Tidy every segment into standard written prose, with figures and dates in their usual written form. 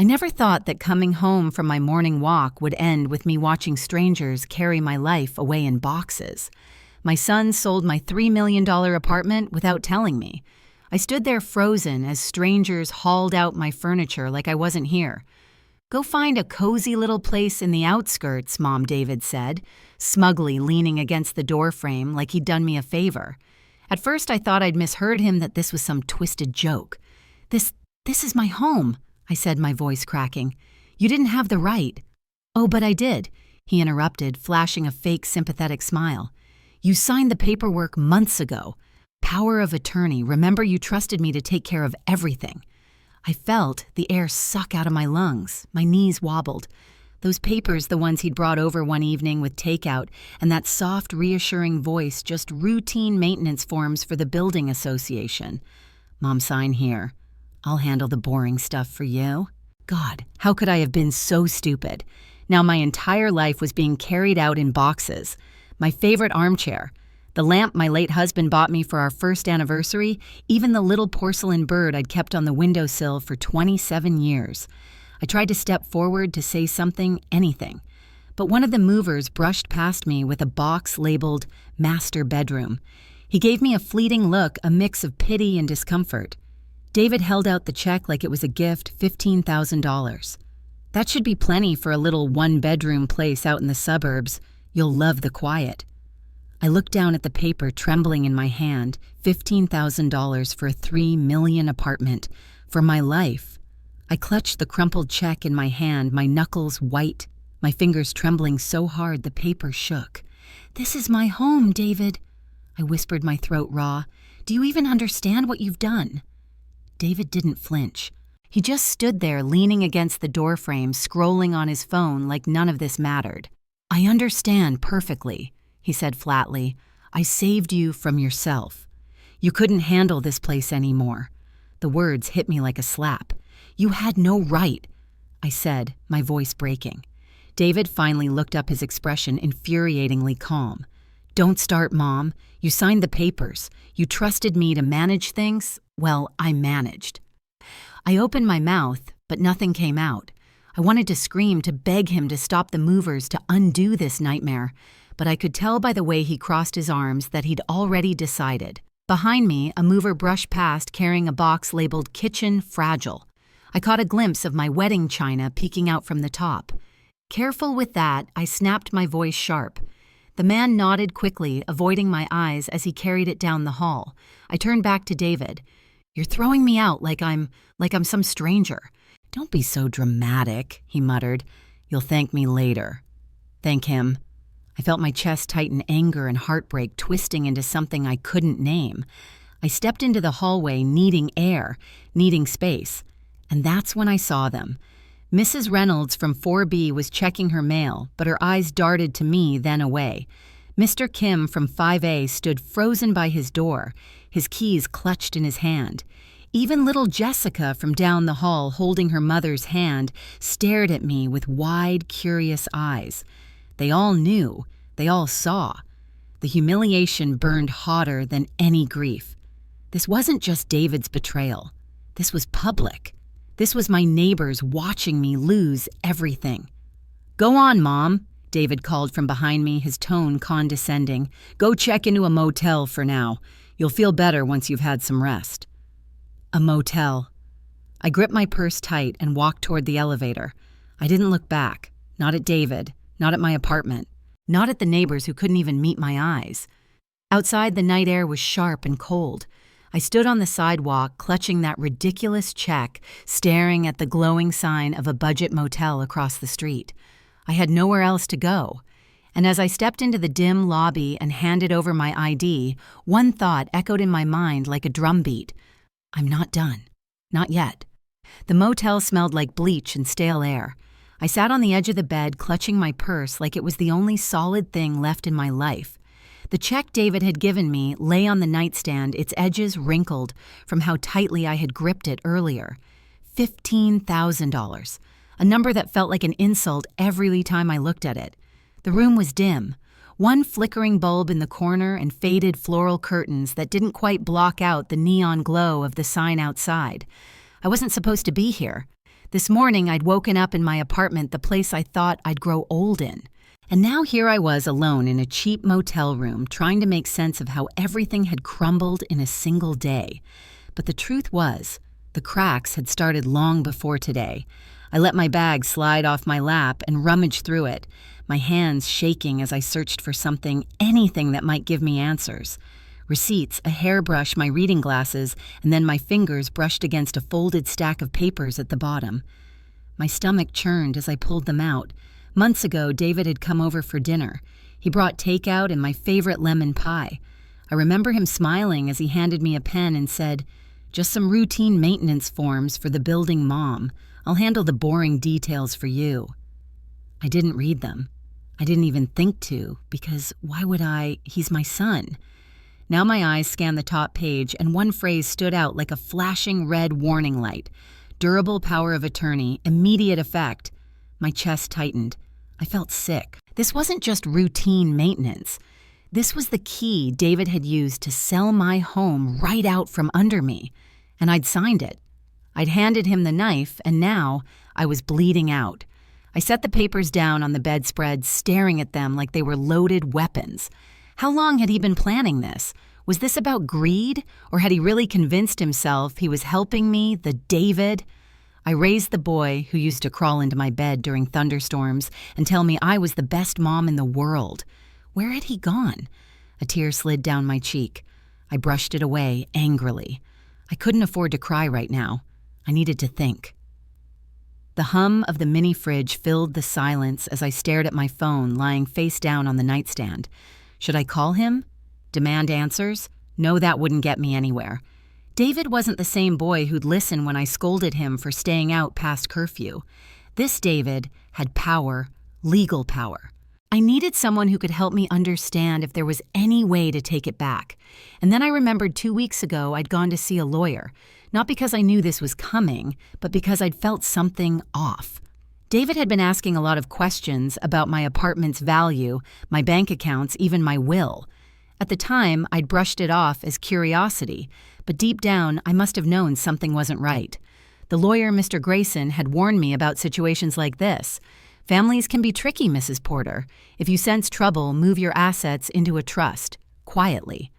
I never thought that coming home from my morning walk would end with me watching strangers carry my life away in boxes. My son sold my $3 million apartment without telling me. I stood there frozen as strangers hauled out my furniture like I wasn't here. "Go find a cozy little place in the outskirts," Mom David said, smugly leaning against the doorframe like he'd done me a favor. At first I thought I'd misheard him, that this was some twisted joke. This is my home," I said, my voice cracking. "You didn't have the right." "Oh, but I did," he interrupted, flashing a fake sympathetic smile. "You signed the paperwork months ago. Power of attorney. Remember, you trusted me to take care of everything." I felt the air suck out of my lungs. My knees wobbled. Those papers, the ones he'd brought over one evening with takeout, and that soft, reassuring voice, just routine maintenance forms for the building association. "Mom, sign here. I'll handle the boring stuff for you." God, how could I have been so stupid? Now my entire life was being carried out in boxes. My favorite armchair, the lamp my late husband bought me for our first anniversary, even the little porcelain bird I'd kept on the windowsill for 27 years. I tried to step forward to say something, anything. But one of the movers brushed past me with a box labeled "Master Bedroom." He gave me a fleeting look, a mix of pity and discomfort. David held out the check like it was a gift, $15,000. "That should be plenty for a little one-bedroom place out in the suburbs. You'll love the quiet." I looked down at the paper, trembling in my hand. $15,000 for a $3 million apartment. For my life. I clutched the crumpled check in my hand, my knuckles white, my fingers trembling so hard the paper shook. "This is my home, David," I whispered, my throat raw. "Do you even understand what you've done?" David didn't flinch. He just stood there, leaning against the doorframe, scrolling on his phone like none of this mattered. "I understand perfectly," he said flatly. "I saved you from yourself. You couldn't handle this place anymore." The words hit me like a slap. "You had no right," I said, my voice breaking. David finally looked up, his expression infuriatingly calm. "Don't start, Mom. You signed the papers. You trusted me to manage things. Well, I managed." I opened my mouth, but nothing came out. I wanted to scream, to beg him to stop the movers, to undo this nightmare, but I could tell by the way he crossed his arms that he'd already decided. Behind me, a mover brushed past carrying a box labeled "Kitchen Fragile." I caught a glimpse of my wedding china peeking out from the top. "Careful with that," I snapped, my voice sharp. The man nodded quickly, avoiding my eyes as he carried it down the hall. I turned back to David. "You're throwing me out like I'm some stranger." "Don't be so dramatic," he muttered. "You'll thank me later." Thank him. I felt my chest tighten, anger and heartbreak twisting into something I couldn't name. I stepped into the hallway, needing air, needing space. And that's when I saw them. Mrs. Reynolds from 4B was checking her mail, but her eyes darted to me, then away. Mr. Kim from 5A stood frozen by his door, his keys clutched in his hand. Even little Jessica from down the hall, holding her mother's hand, stared at me with wide, curious eyes. They all knew. They all saw. The humiliation burned hotter than any grief. This wasn't just David's betrayal. This was public. This was my neighbors watching me lose everything. "Go on, Mom," David called from behind me, his tone condescending. "Go check into a motel for now. You'll feel better once you've had some rest." A motel. I gripped my purse tight and walked toward the elevator. I didn't look back. Not at David. Not at my apartment. Not at the neighbors who couldn't even meet my eyes. Outside, the night air was sharp and cold. I stood on the sidewalk, clutching that ridiculous check, staring at the glowing sign of a budget motel across the street. I had nowhere else to go. And as I stepped into the dim lobby and handed over my ID, one thought echoed in my mind like a drumbeat. I'm not done. Not yet. The motel smelled like bleach and stale air. I sat on the edge of the bed, clutching my purse like it was the only solid thing left in my life. The check David had given me lay on the nightstand, its edges wrinkled from how tightly I had gripped it earlier. $15,000, a number that felt like an insult every time I looked at it. The room was dim. One flickering bulb in the corner and faded floral curtains that didn't quite block out the neon glow of the sign outside. I wasn't supposed to be here. This morning, I'd woken up in my apartment, the place I thought I'd grow old in. And now here I was alone in a cheap motel room, trying to make sense of how everything had crumbled in a single day. But the truth was, the cracks had started long before today. I let my bag slide off my lap and rummaged through it, my hands shaking as I searched for something, anything that might give me answers. Receipts, a hairbrush, my reading glasses, and then my fingers brushed against a folded stack of papers at the bottom. My stomach churned as I pulled them out. Months ago, David had come over for dinner. He brought takeout and my favorite lemon pie. I remember him smiling as he handed me a pen and said, "Just some routine maintenance forms for the building mom. I'll handle the boring details for you." I didn't read them. I didn't even think to, because why would I? He's my son. Now my eyes scanned the top page, and one phrase stood out like a flashing red warning light. Durable power of attorney, immediate effect. My chest tightened. I felt sick. This wasn't just routine maintenance. This was the key David had used to sell my home right out from under me. And I'd signed it. I'd handed him the knife, and now I was bleeding out. I set the papers down on the bedspread, staring at them like they were loaded weapons. How long had he been planning this? Was this about greed, or had he really convinced himself he was helping me, the David? I raised the boy who used to crawl into my bed during thunderstorms and tell me I was the best mom in the world. Where had he gone? A tear slid down my cheek. I brushed it away angrily. I couldn't afford to cry right now. I needed to think. The hum of the mini fridge filled the silence as I stared at my phone lying face down on the nightstand. Should I call him? Demand answers? No, that wouldn't get me anywhere. David wasn't the same boy who'd listen when I scolded him for staying out past curfew. This David had power, legal power. I needed someone who could help me understand if there was any way to take it back. And then I remembered 2 weeks ago I'd gone to see a lawyer, not because I knew this was coming, but because I'd felt something off. David had been asking a lot of questions about my apartment's value, my bank accounts, even my will. At the time, I'd brushed it off as curiosity, but deep down, I must have known something wasn't right. The lawyer, Mr. Grayson, had warned me about situations like this. Families can be tricky, Mrs. Porter. If you sense trouble, move your assets into a trust, quietly.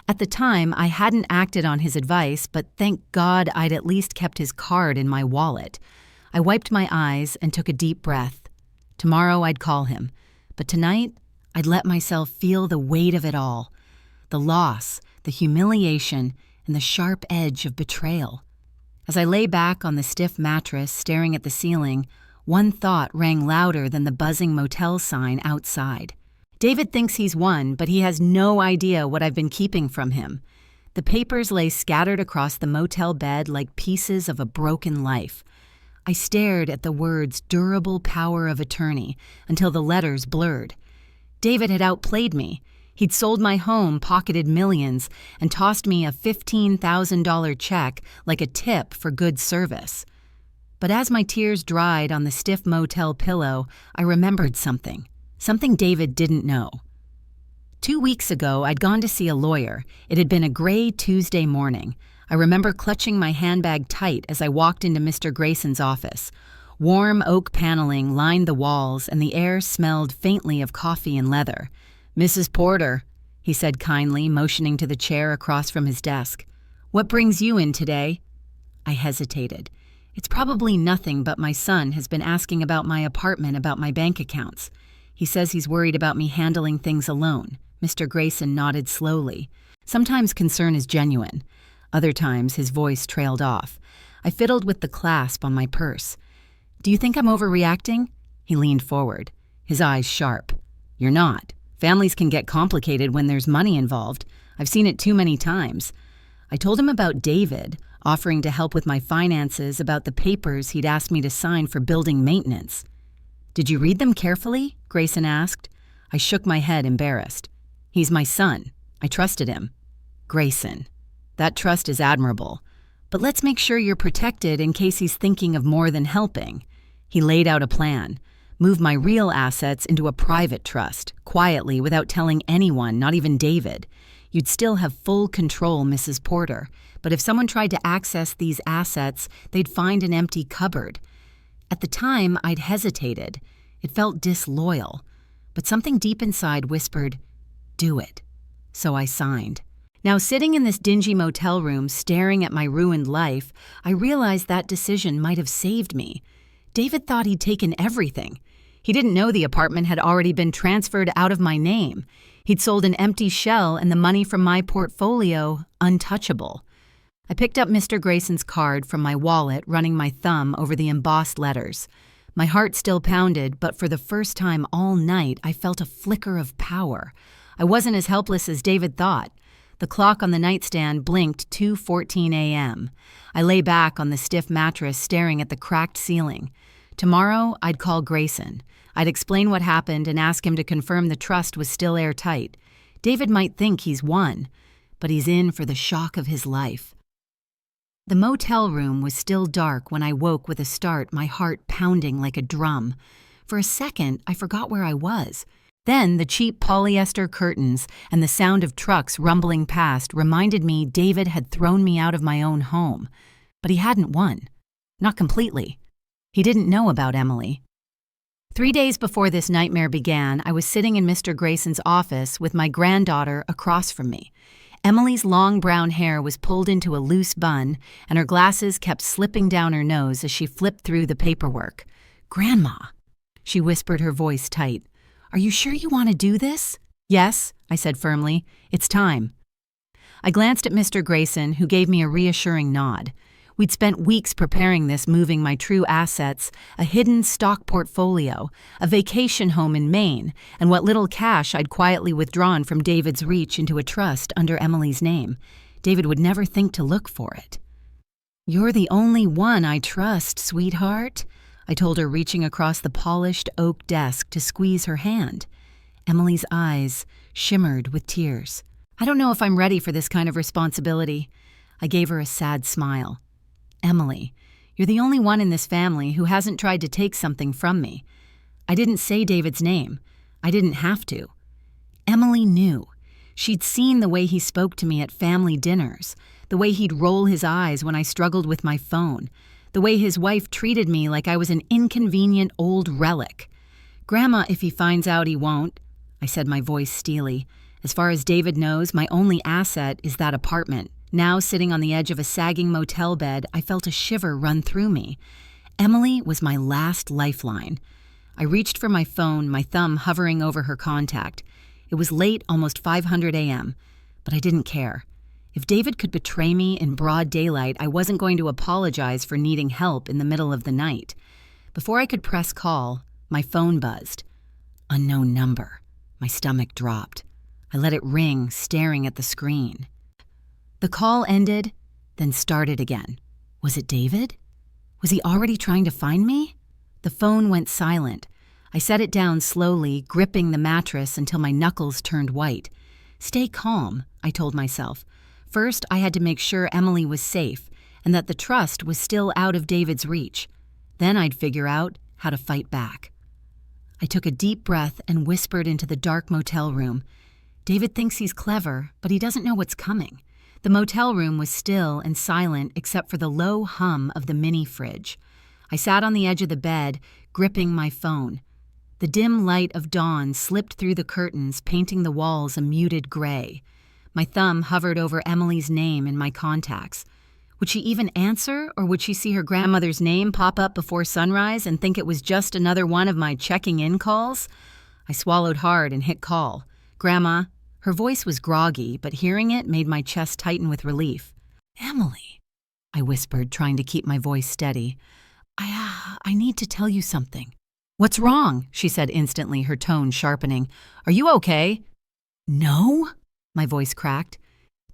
At the time, I hadn't acted on his advice, but thank God I'd at least kept his card in my wallet. I wiped my eyes and took a deep breath. Tomorrow I'd call him, but tonight I'd let myself feel the weight of it all. The loss, the humiliation, and the sharp edge of betrayal. As I lay back on the stiff mattress staring at the ceiling, one thought rang louder than the buzzing motel sign outside. David thinks he's won, but he has no idea what I've been keeping from him. The papers lay scattered across the motel bed like pieces of a broken life. I stared at the words durable power of attorney until the letters blurred. David had outplayed me. He'd sold my home, pocketed millions, and tossed me a $15,000 check like a tip for good service. But as my tears dried on the stiff motel pillow, I remembered something David didn't know. 2 weeks ago, I'd gone to see a lawyer. It had been a gray Tuesday morning. I remember clutching my handbag tight as I walked into Mr. Grayson's office. Warm oak paneling lined the walls, and the air smelled faintly of coffee and leather. "Mrs. Porter," he said kindly, motioning to the chair across from his desk. "What brings you in today?" I hesitated. It's probably nothing, but my son has been asking about my apartment, about my bank accounts. He says he's worried about me handling things alone. Mr. Grayson nodded slowly. Sometimes concern is genuine. Other times his voice trailed off. I fiddled with the clasp on my purse. "Do you think I'm overreacting?" He leaned forward, his eyes sharp. "You're not. Families can get complicated when there's money involved. I've seen it too many times." I told him about David, offering to help with my finances, about the papers he'd asked me to sign for building maintenance. "Did you read them carefully?" Grayson asked. I shook my head, embarrassed. "He's my son. I trusted him." "Grayson, that trust is admirable. But let's make sure you're protected in case he's thinking of more than helping." He laid out a plan. Move my real assets into a private trust, quietly, without telling anyone, not even David. You'd still have full control, Mrs. Porter, but if someone tried to access these assets, they'd find an empty cupboard. At the time, I'd hesitated. It felt disloyal, but something deep inside whispered, "Do it." So I signed. Now, sitting in this dingy motel room, staring at my ruined life, I realized that decision might have saved me. David thought he'd taken everything. He didn't know the apartment had already been transferred out of my name. He'd sold an empty shell and the money from my portfolio untouchable. I picked up Mr. Grayson's card from my wallet, running my thumb over the embossed letters. My heart still pounded, but for the first time all night, I felt a flicker of power. I wasn't as helpless as David thought. The clock on the nightstand blinked 2:14 a.m. I lay back on the stiff mattress, staring at the cracked ceiling. Tomorrow, I'd call Grayson. I'd explain what happened and ask him to confirm the trust was still airtight. David might think he's won, but he's in for the shock of his life. The motel room was still dark when I woke with a start, my heart pounding like a drum. For a second, I forgot where I was. Then the cheap polyester curtains and the sound of trucks rumbling past reminded me David had thrown me out of my own home. But he hadn't won. Not completely. He didn't know about Emily. 3 days before this nightmare began, I was sitting in Mr. Grayson's office with my granddaughter across from me. Emily's long brown hair was pulled into a loose bun, and her glasses kept slipping down her nose as she flipped through the paperwork. "Grandma," she whispered, her voice tight. "Are you sure you want to do this?" "Yes," I said firmly. "It's time." I glanced at Mr. Grayson, who gave me a reassuring nod. We'd spent weeks preparing this, moving my true assets, a hidden stock portfolio, a vacation home in Maine, and what little cash I'd quietly withdrawn from David's reach into a trust under Emily's name. David would never think to look for it. "You're the only one I trust, sweetheart," I told her, reaching across the polished oak desk to squeeze her hand. Emily's eyes shimmered with tears. "I don't know if I'm ready for this kind of responsibility." I gave her a sad smile. "Emily, you're the only one in this family who hasn't tried to take something from me." I didn't say David's name. I didn't have to. Emily knew. She'd seen the way he spoke to me at family dinners, the way he'd roll his eyes when I struggled with my phone, the way his wife treated me like I was an inconvenient old relic. "Grandma, if he finds out, he won't," I said, my voice steely. "As far as David knows, my only asset is that apartment." Now, sitting on the edge of a sagging motel bed, I felt a shiver run through me. Emily was my last lifeline. I reached for my phone, my thumb hovering over her contact. It was late, almost 5:00 a.m., but I didn't care. If David could betray me in broad daylight, I wasn't going to apologize for needing help in the middle of the night. Before I could press call, my phone buzzed. Unknown number. My stomach dropped. I let it ring, staring at the screen. The call ended, then started again. Was it David? Was he already trying to find me? The phone went silent. I set it down slowly, gripping the mattress until my knuckles turned white. Stay calm, I told myself. First, I had to make sure Emily was safe and that the trust was still out of David's reach. Then I'd figure out how to fight back. I took a deep breath and whispered into the dark motel room. David thinks he's clever, but he doesn't know what's coming. The motel room was still and silent except for the low hum of the mini fridge. I sat on the edge of the bed, gripping my phone. The dim light of dawn slipped through the curtains, painting the walls a muted gray. My thumb hovered over Emily's name in my contacts. Would she even answer, or would she see her grandmother's name pop up before sunrise and think it was just another one of my checking-in calls? I swallowed hard and hit call. "Grandma." Her voice was groggy, but hearing it made my chest tighten with relief. "Emily," I whispered, trying to keep my voice steady. I need to tell you something." "What's wrong?" she said instantly, her tone sharpening. "Are you okay?" "No," my voice cracked.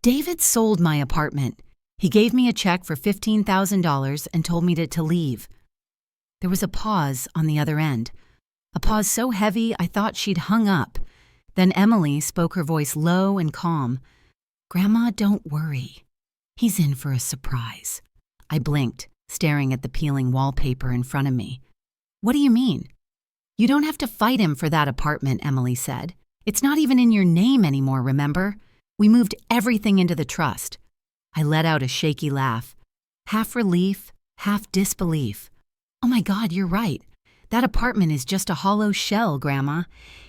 "David sold my apartment. He gave me a check for $15,000 and told me to leave." There was a pause on the other end. A pause so heavy I thought she'd hung up. Then Emily spoke, her voice low and calm. "Grandma, don't worry. He's in for a surprise." I blinked, staring at the peeling wallpaper in front of me. "What do you mean?" "You don't have to fight him for that apartment," Emily said. "It's not even in your name anymore, remember? We moved everything into the trust. I let out a shaky laugh. Half relief, half disbelief. Oh my God, you're right. That apartment is just a hollow shell, Grandma.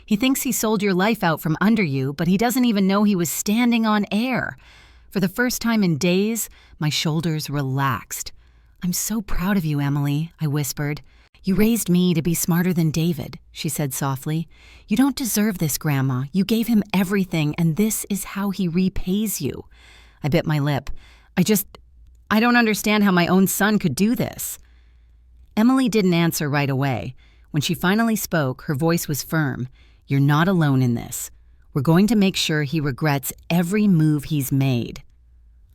He thinks he sold your life out from under you, but he doesn't even know he was standing on air. For the first time in days, my shoulders relaxed. I'm so proud of you, Emily, I whispered. You raised me to be smarter than David, she said softly. You don't deserve this, Grandma. You gave him everything, and this is how he repays you. I bit my lip. I don't understand how my own son could do this. Emily didn't answer right away. When she finally spoke, her voice was firm. You're not alone in this. We're going to make sure he regrets every move he's made.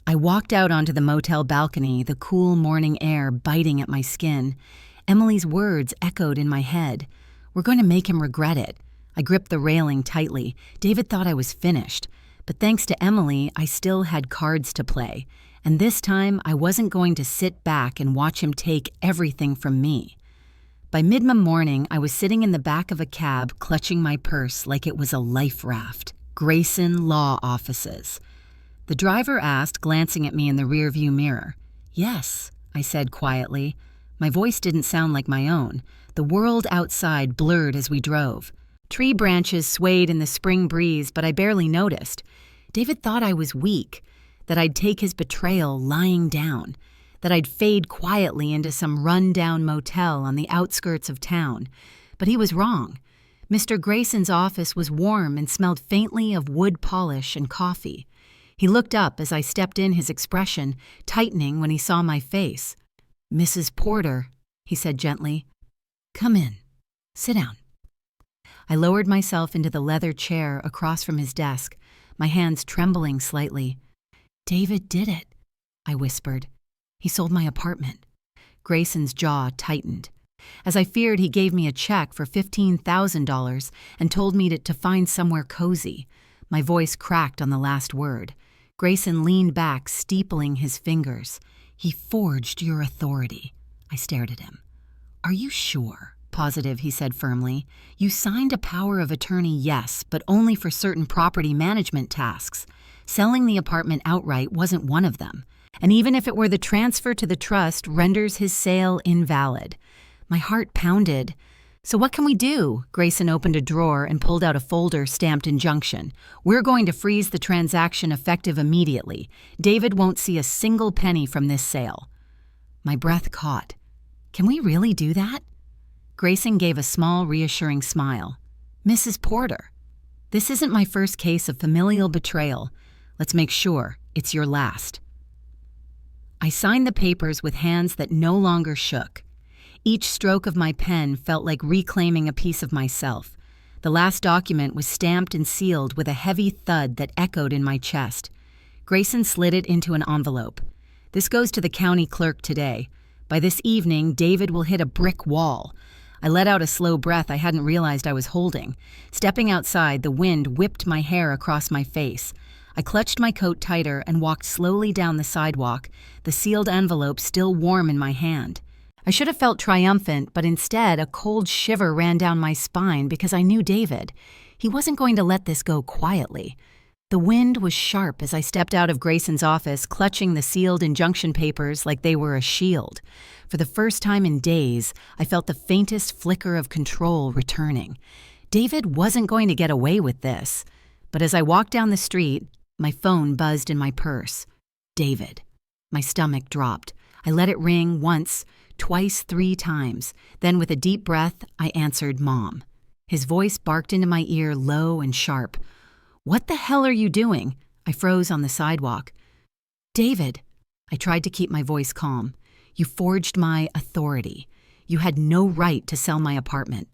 I walked out onto the motel balcony, the cool morning air biting at my skin. Emily's words echoed in my head. We're going to make him regret it. I gripped the railing tightly. David thought I was finished. But thanks to Emily, I still had cards to play. And this time, I wasn't going to sit back and watch him take everything from me. By mid-morning, I was sitting in the back of a cab, clutching my purse like it was a life raft. Grayson Law Offices. The driver asked, glancing at me in the rearview mirror. Yes, I said quietly. My voice didn't sound like my own. The world outside blurred as we drove. Tree branches swayed in the spring breeze, but I barely noticed. David thought I was weak, that I'd take his betrayal lying down, that I'd fade quietly into some run-down motel on the outskirts of town. But he was wrong. Mr. Grayson's office was warm and smelled faintly of wood polish and coffee. He looked up as I stepped in, his expression tightening when he saw my face. Mrs. Porter, he said gently. Come in. Sit down. I lowered myself into the leather chair across from his desk, my hands trembling slightly. David did it, I whispered. He sold my apartment. Grayson's jaw tightened. As I feared, he gave me a check for $15,000 and told me to find somewhere cozy. My voice cracked on the last word. Grayson leaned back, steepling his fingers. He forged your authority. I stared at him. Are you sure? Positive, he said firmly. You signed a power of attorney, yes, but only for certain property management tasks. Selling the apartment outright wasn't one of them. And even if it were, the transfer to the trust renders his sale invalid. My heart pounded. So what can we do? Grayson opened a drawer and pulled out a folder stamped injunction. We're going to freeze the transaction effective immediately. David won't see a single penny from this sale. My breath caught. Can we really do that? Grayson gave a small, reassuring smile. Mrs. Porter, this isn't my first case of familial betrayal. Let's make sure it's your last. I signed the papers with hands that no longer shook. Each stroke of my pen felt like reclaiming a piece of myself. The last document was stamped and sealed with a heavy thud that echoed in my chest. Grayson slid it into an envelope. This goes to the county clerk today. By this evening, David will hit a brick wall. I let out a slow breath I hadn't realized I was holding. Stepping outside, the wind whipped my hair across my face. I clutched my coat tighter and walked slowly down the sidewalk, the sealed envelope still warm in my hand. I should have felt triumphant, but instead a cold shiver ran down my spine because I knew David. He wasn't going to let this go quietly. The wind was sharp as I stepped out of Grayson's office, clutching the sealed injunction papers like they were a shield. For the first time in days, I felt the faintest flicker of control returning. David wasn't going to get away with this. But as I walked down the street, my phone buzzed in my purse. David. My stomach dropped. I let it ring once, twice, 3 times. Then with a deep breath, I answered Mom. His voice barked into my ear, low and sharp. What the hell are you doing? I froze on the sidewalk. David. I tried to keep my voice calm. You forged my authority. You had no right to sell my apartment.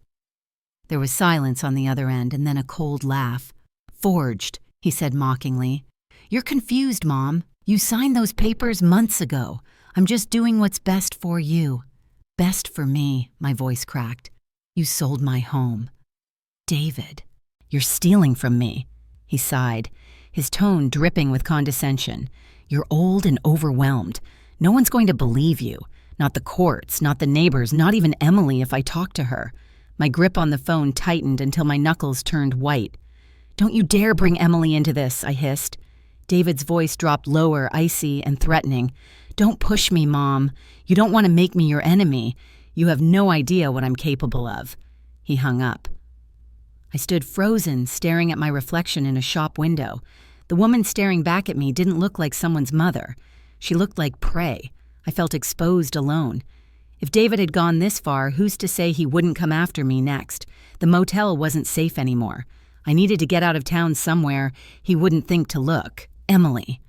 There was silence on the other end and then a cold laugh. Forged, he said mockingly. You're confused, Mom. You signed those papers months ago. I'm just doing what's best for you. Best for me, my voice cracked. You sold my home. David, you're stealing from me. He sighed, his tone dripping with condescension. You're old and overwhelmed. No one's going to believe you. Not the courts, not the neighbors, not even Emily if I talk to her. My grip on the phone tightened until my knuckles turned white. Don't you dare bring Emily into this, I hissed. David's voice dropped lower, icy and threatening. "Don't push me, Mom. You don't want to make me your enemy. You have no idea what I'm capable of." He hung up. I stood frozen, staring at my reflection in a shop window. The woman staring back at me didn't look like someone's mother. She looked like prey. I felt exposed alone. If David had gone this far, who's to say he wouldn't come after me next? The motel wasn't safe anymore. I needed to get out of town somewhere he wouldn't think to look. Emily.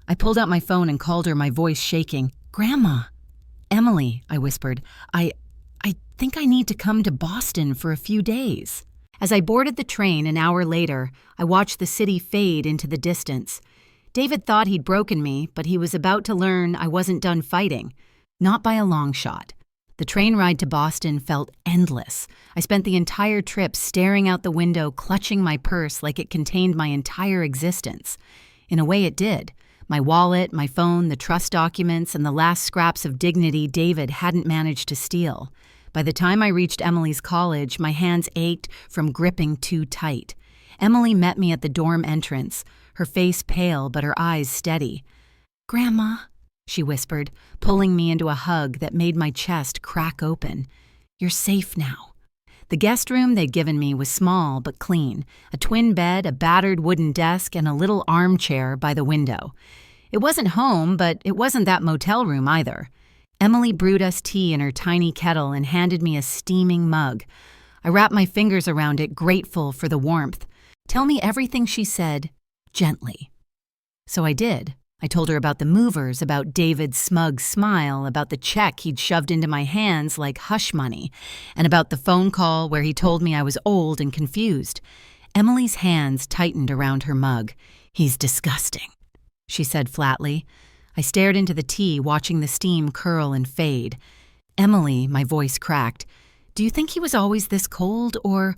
I pulled out my phone and called her, my voice shaking. "Grandma." "Emily," I whispered, I think I need to come to Boston for a few days." As I boarded the train an hour later, I watched the city fade into the distance. David thought he'd broken me, but he was about to learn I wasn't done fighting. Not by a long shot. The train ride to Boston felt endless. I spent the entire trip staring out the window, clutching my purse like it contained my entire existence. In a way it did. My wallet, my phone, the trust documents, and the last scraps of dignity David hadn't managed to steal. By the time I reached Emily's college, my hands ached from gripping too tight. Emily met me at the dorm entrance, her face pale but her eyes steady. "Grandma," she whispered, pulling me into a hug that made my chest crack open. "You're safe now." The guest room they'd given me was small but clean, a twin bed, a battered wooden desk, and a little armchair by the window. It wasn't home, but it wasn't that motel room either. Emily brewed us tea in her tiny kettle and handed me a steaming mug. I wrapped my fingers around it, grateful for the warmth. "Tell me everything," she said, gently. So I did. I told her about the movers, about David's smug smile, about the check he'd shoved into my hands like hush money, and about the phone call where he told me I was old and confused. Emily's hands tightened around her mug. "He's disgusting," she said flatly. I stared into the tea, watching the steam curl and fade. "Emily," my voice cracked, "do you think he was always this cold, or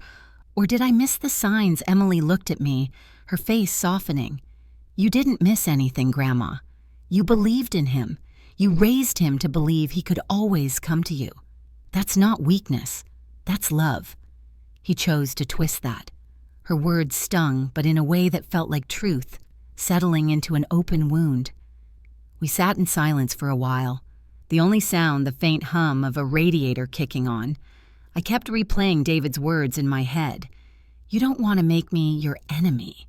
did I miss the signs?" Emily looked at me, her face softening. "You didn't miss anything, Grandma. You believed in him. You raised him to believe he could always come to you. That's not weakness. That's love." He chose to twist that. Her words stung, but in a way that felt like truth, settling into an open wound. We sat in silence for a while, the only sound the faint hum of a radiator kicking on. I kept replaying David's words in my head. "You don't want to make me your enemy."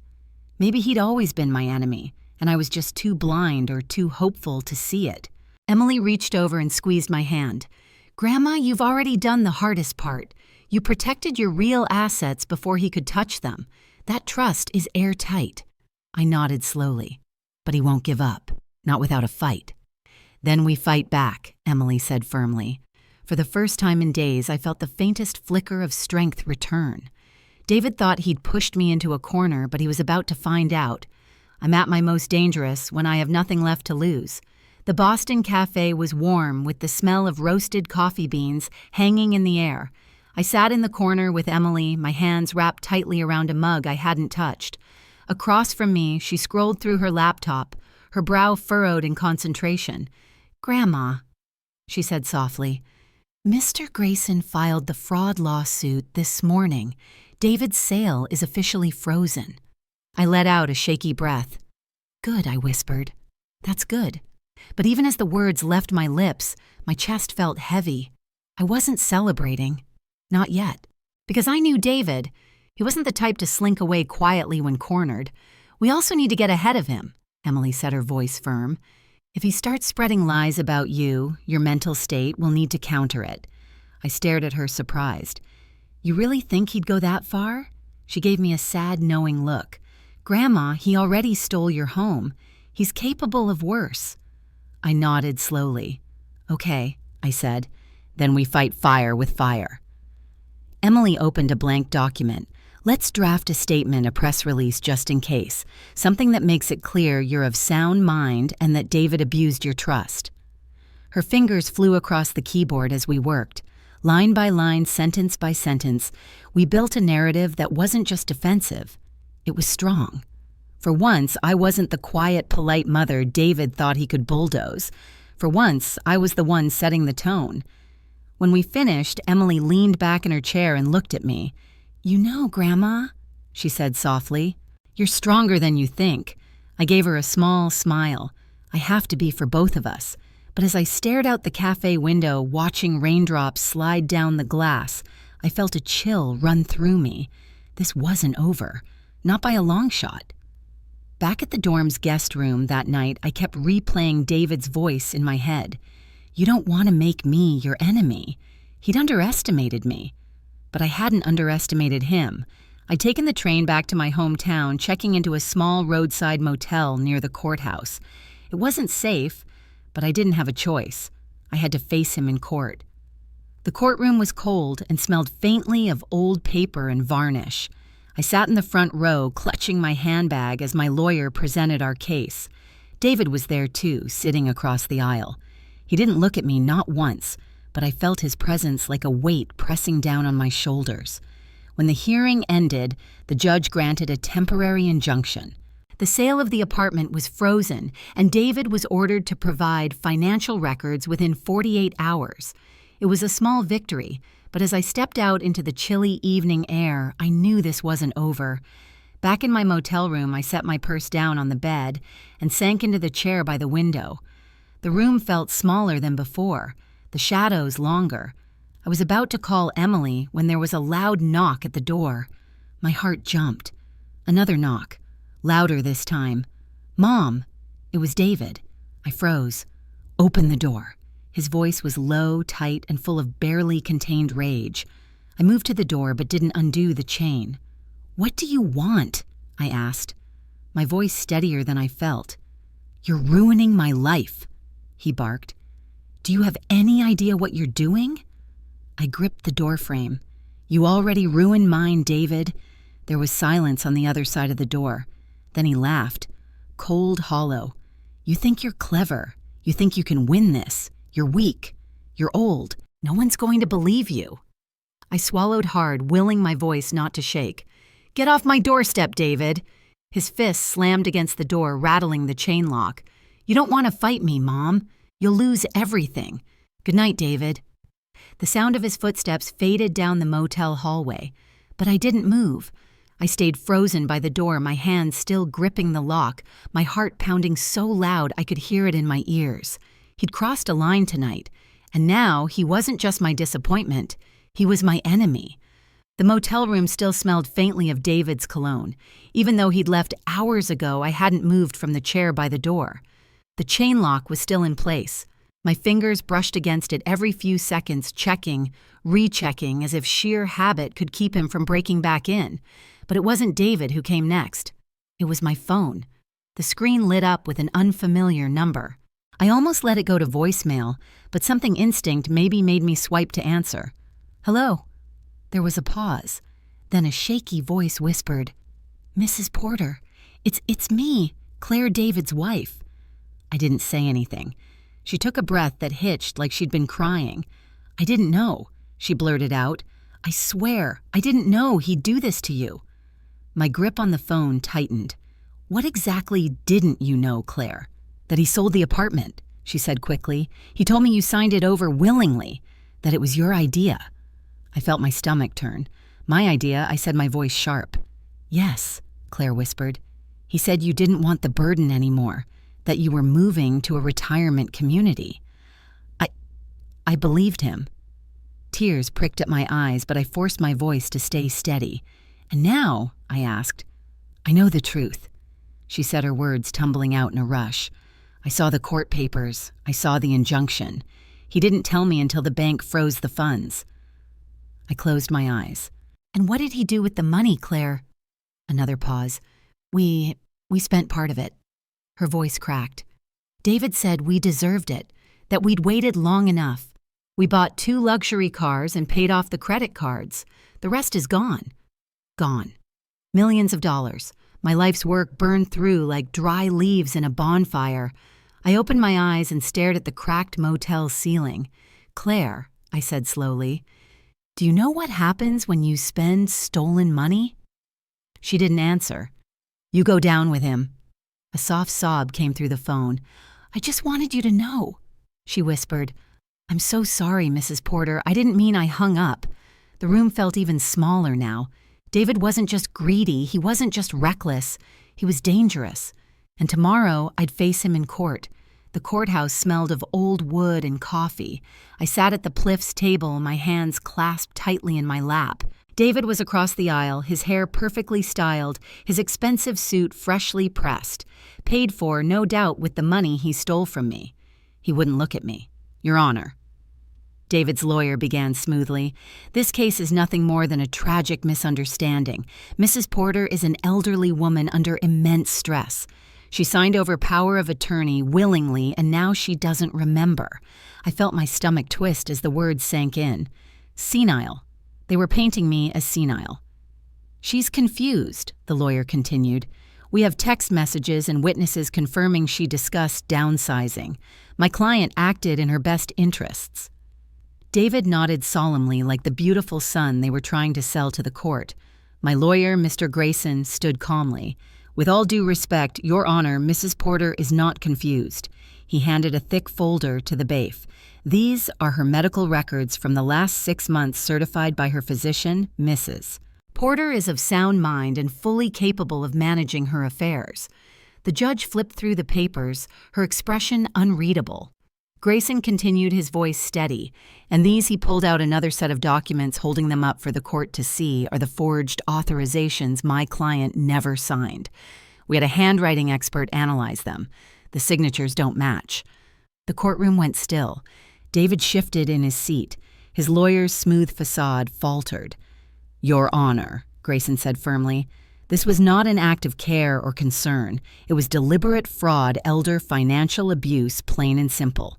Maybe he'd always been my enemy, and I was just too blind or too hopeful to see it. Emily reached over and squeezed my hand. "Grandma, you've already done the hardest part. You protected your real assets before he could touch them. That trust is airtight." I nodded slowly. "But he won't give up. Not without a fight." "Then we fight back," Emily said firmly. For the first time in days, I felt the faintest flicker of strength return. David thought he'd pushed me into a corner, but he was about to find out. I'm at my most dangerous when I have nothing left to lose. The Boston Cafe was warm, with the smell of roasted coffee beans hanging in the air. I sat in the corner with Emily, my hands wrapped tightly around a mug I hadn't touched. Across from me, she scrolled through her laptop, her brow furrowed in concentration. "Grandma," she said softly, "Mr. Grayson filed the fraud lawsuit this morning. David's sale is officially frozen." I let out a shaky breath. "Good," I whispered. "That's good." But even as the words left my lips, my chest felt heavy. I wasn't celebrating. Not yet. Because I knew David. He wasn't the type to slink away quietly when cornered. "We also need to get ahead of him," Emily said, her voice firm. "If he starts spreading lies about you, your mental state, we'll need to counter it." I stared at her, surprised. "You really think he'd go that far?" She gave me a sad, knowing look. "Grandma, he already stole your home. He's capable of worse." I nodded slowly. "Okay," I said. "Then we fight fire with fire." Emily opened a blank document. "Let's draft a statement, a press release just in case. Something that makes it clear you're of sound mind and that David abused your trust." Her fingers flew across the keyboard as we worked. Line by line, sentence by sentence, we built a narrative that wasn't just defensive. It was strong. For once, I wasn't the quiet, polite mother David thought he could bulldoze. For once, I was the one setting the tone. When we finished, Emily leaned back in her chair and looked at me. "You know, Grandma," she said softly, "you're stronger than you think. I gave her a small smile. I have to be for both of us. But as I stared out the cafe window, watching raindrops slide down the glass, I felt a chill run through me. This wasn't over. Not by a long shot. Back at the dorm's guest room that night, I kept replaying David's voice in my head. You don't want to make me your enemy. He'd underestimated me. But I hadn't underestimated him. I'd taken the train back to my hometown, checking into a small roadside motel near the courthouse. It wasn't safe, but I didn't have a choice. I had to face him in court. The courtroom was cold and smelled faintly of old paper and varnish. I sat in the front row, clutching my handbag as my lawyer presented our case. David was there too, sitting across the aisle. He didn't look at me, not once, but I felt his presence like a weight pressing down on my shoulders. When the hearing ended, the judge granted a temporary injunction. The sale of the apartment was frozen, and David was ordered to provide financial records within 48 hours. It was a small victory, but as I stepped out into the chilly evening air, I knew this wasn't over. Back in my motel room, I set my purse down on the bed and sank into the chair by the window. The room felt smaller than before, the shadows longer. I was about to call Emily when there was a loud knock at the door. My heart jumped. Another knock, louder this time. "Mom!" It was David. I froze. "Open the door." His voice was low, tight, and full of barely contained rage. I moved to the door but didn't undo the chain. "What do you want?" I asked, my voice steadier than I felt. "You're ruining my life," he barked. "Do you have any idea what you're doing?" I gripped the doorframe. "You already ruined mine, David." There was silence on the other side of the door. Then he laughed, cold, hollow. "You think you're clever. You think you can win this. You're weak. You're old. No one's going to believe you." I swallowed hard, willing my voice not to shake. "Get off my doorstep, David." His fist slammed against the door, rattling the chain lock. "You don't want to fight me, Mom. You'll lose everything. Good night, David." The sound of his footsteps faded down the motel hallway, but I didn't move. I stayed frozen by the door, my hands still gripping the lock, my heart pounding so loud I could hear it in my ears. He'd crossed a line tonight, and now he wasn't just my disappointment, he was my enemy. The motel room still smelled faintly of David's cologne. Even though he'd left hours ago, I hadn't moved from the chair by the door. The chain lock was still in place. My fingers brushed against it every few seconds, checking, rechecking, as if sheer habit could keep him from breaking back in. But it wasn't David who came next. It was my phone. The screen lit up with an unfamiliar number. I almost let it go to voicemail, but something instinct maybe made me swipe to answer. "Hello?" There was a pause. Then a shaky voice whispered, "Mrs. Porter, it's me, Claire David's wife." I didn't say anything. She took a breath that hitched like she'd been crying. "I didn't know," she blurted out. "I swear, I didn't know he'd do this to you." My grip on the phone tightened. "What exactly didn't you know, Claire?" "That he sold the apartment," she said quickly. "He told me you signed it over willingly, that it was your idea." I felt my stomach turn. "My idea," I said, my voice sharp. "Yes," Claire whispered. "He said you didn't want the burden anymore, that you were moving to a retirement community." I believed him. Tears pricked at my eyes, but I forced my voice to stay steady. "And now," I asked. "I know the truth." She said, her words tumbling out in a rush. "I saw the court papers. I saw the injunction. He didn't tell me until the bank froze the funds." I closed my eyes. "And what did he do with the money, Claire?" Another pause. We spent part of it." Her voice cracked. "David said we deserved it, that we'd waited long enough. We bought 2 luxury cars and paid off the credit cards. The rest is gone. Gone. Millions of dollars. My life's work burned through like dry leaves in a bonfire." I opened my eyes and stared at the cracked motel ceiling. "Claire," I said slowly, "do you know what happens when you spend stolen money?" She didn't answer. "You go down with him." A soft sob came through the phone. "I just wanted you to know," she whispered. "I'm so sorry, Mrs. Porter. I didn't mean I hung up." The room felt even smaller now. David wasn't just greedy. He wasn't just reckless. He was dangerous. And tomorrow I'd face him in court. The courthouse smelled of old wood and coffee. I sat at the Pliff's table, my hands clasped tightly in my lap. David was across the aisle, his hair perfectly styled, his expensive suit freshly pressed, paid for, no doubt, with the money he stole from me. He wouldn't look at me. "Your Honor." David's lawyer began smoothly. "This case is nothing more than a tragic misunderstanding. Mrs. Porter is an elderly woman under immense stress. She signed over power of attorney willingly, and now she doesn't remember." I felt my stomach twist as the words sank in. Senile. They were painting me as senile. "She's confused," the lawyer continued. "We have text messages and witnesses confirming she discussed downsizing. My client acted in her best interests." David nodded solemnly like the beautiful son they were trying to sell to the court. My lawyer, Mr. Grayson, stood calmly. "With all due respect, Your Honor, Mrs. Porter is not confused." He handed a thick folder to the bailiff. "These are her medical records from the last 6 months certified by her physician, Mrs. Porter is of sound mind and fully capable of managing her affairs." The judge flipped through the papers, her expression unreadable. Grayson continued, his voice steady. "And these," he pulled out another set of documents, holding them up for the court to see, "are the forged authorizations my client never signed. We had a handwriting expert analyze them. The signatures don't match." The courtroom went still. David shifted in his seat. His lawyer's smooth facade faltered. "Your Honor," Grayson said firmly, "this was not an act of care or concern. It was deliberate fraud, elder financial abuse, plain and simple."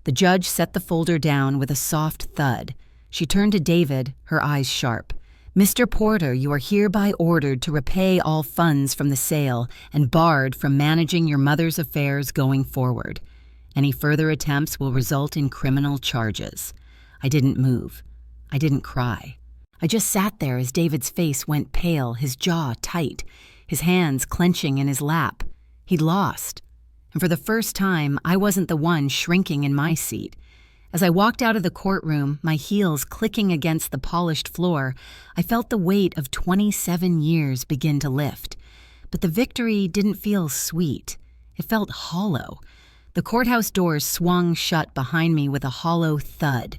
The judge set the folder down with a soft thud. She turned to David, her eyes sharp. "Mr. Porter, you are hereby ordered to repay all funds from the sale and barred from managing your mother's affairs going forward. Any further attempts will result in criminal charges." I didn't move. I didn't cry. I just sat there as David's face went pale, his jaw tight, his hands clenching in his lap. He'd lost. And for the first time, I wasn't the one shrinking in my seat. As I walked out of the courtroom, my heels clicking against the polished floor, I felt the weight of 27 years begin to lift. But the victory didn't feel sweet. It felt hollow. The courthouse doors swung shut behind me with a hollow thud.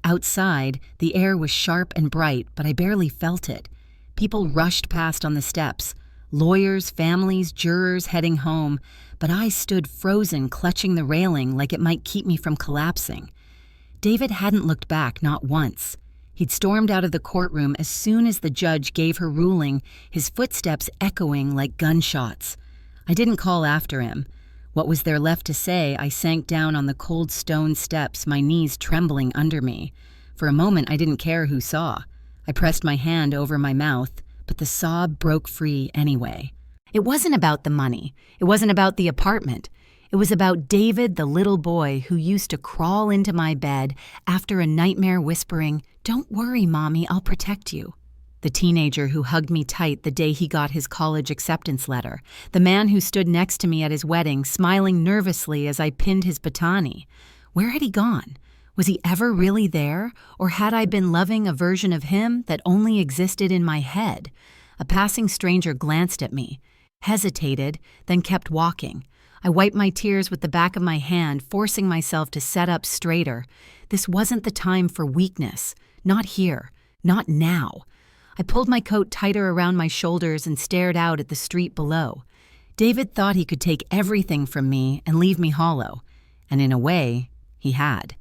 Outside, the air was sharp and bright, but I barely felt it. People rushed past on the steps. Lawyers, families, jurors heading home, but I stood frozen, clutching the railing like it might keep me from collapsing. David hadn't looked back, not once. He'd stormed out of the courtroom as soon as the judge gave her ruling, his footsteps echoing like gunshots. I didn't call after him. What was there left to say? I sank down on the cold stone steps, my knees trembling under me. For a moment, I didn't care who saw. I pressed my hand over my mouth, but the sob broke free anyway. It wasn't about the money. It wasn't about the apartment. It was about David, the little boy who used to crawl into my bed after a nightmare whispering, "Don't worry, Mommy, I'll protect you." The teenager who hugged me tight the day he got his college acceptance letter. The man who stood next to me at his wedding, smiling nervously as I pinned his batani. Where had he gone? Was he ever really there? Or had I been loving a version of him that only existed in my head? A passing stranger glanced at me, hesitated, then kept walking. I wiped my tears with the back of my hand, forcing myself to set up straighter. This wasn't the time for weakness. Not here. Not now. I pulled my coat tighter around my shoulders and stared out at the street below. David thought he could take everything from me and leave me hollow. And in a way, he had.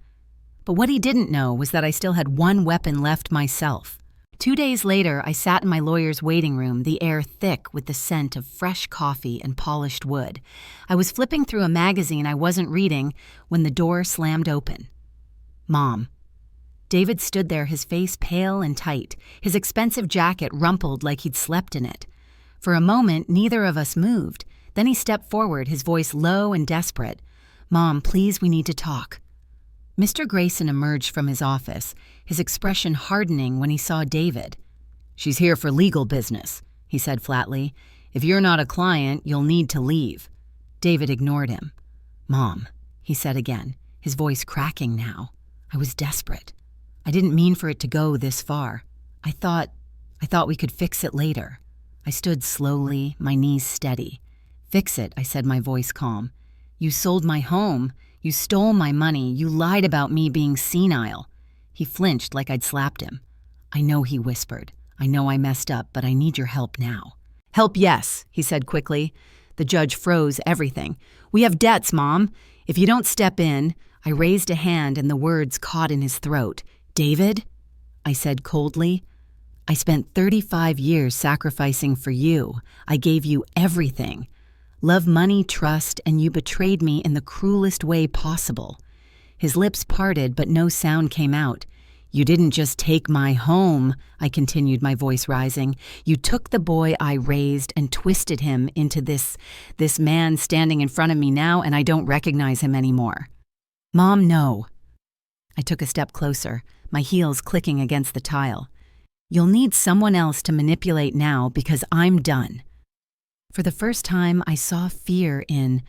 But what he didn't know was that I still had one weapon left, myself. 2 days later, I sat in my lawyer's waiting room, the air thick with the scent of fresh coffee and polished wood. I was flipping through a magazine I wasn't reading when the door slammed open. Mom. David stood there, his face pale and tight, his expensive jacket rumpled like he'd slept in it. For a moment, neither of us moved. Then he stepped forward, his voice low and desperate. "Mom, please, we need to talk." Mr. Grayson emerged from his office, his expression hardening when he saw David. "She's here for legal business," he said flatly. "If you're not a client, you'll need to leave." David ignored him. "Mom," he said again, his voice cracking now. I was desperate. I didn't mean for it to go this far. I thought we could fix it later. I stood slowly, my knees steady. Fix it, I said, my voice calm. You sold my home. You stole my money. You lied about me being senile. He flinched like I'd slapped him. I know, he whispered. I know I messed up, but I need your help now. Help, yes, he said quickly. The judge froze everything. We have debts, Mom. If you don't step in. I raised a hand and the words caught in his throat. David? I said coldly. I spent 35 years sacrificing for you. I gave you everything. Love, money, trust, and you betrayed me in the cruelest way possible. His lips parted, but no sound came out. You didn't just take my home, I continued, my voice rising. You took the boy I raised and twisted him into this man standing in front of me now, and I don't recognize him anymore. Mom, no. I took a step closer, my heels clicking against the tile. You'll need someone else to manipulate now because I'm done. For the first time, I saw fear in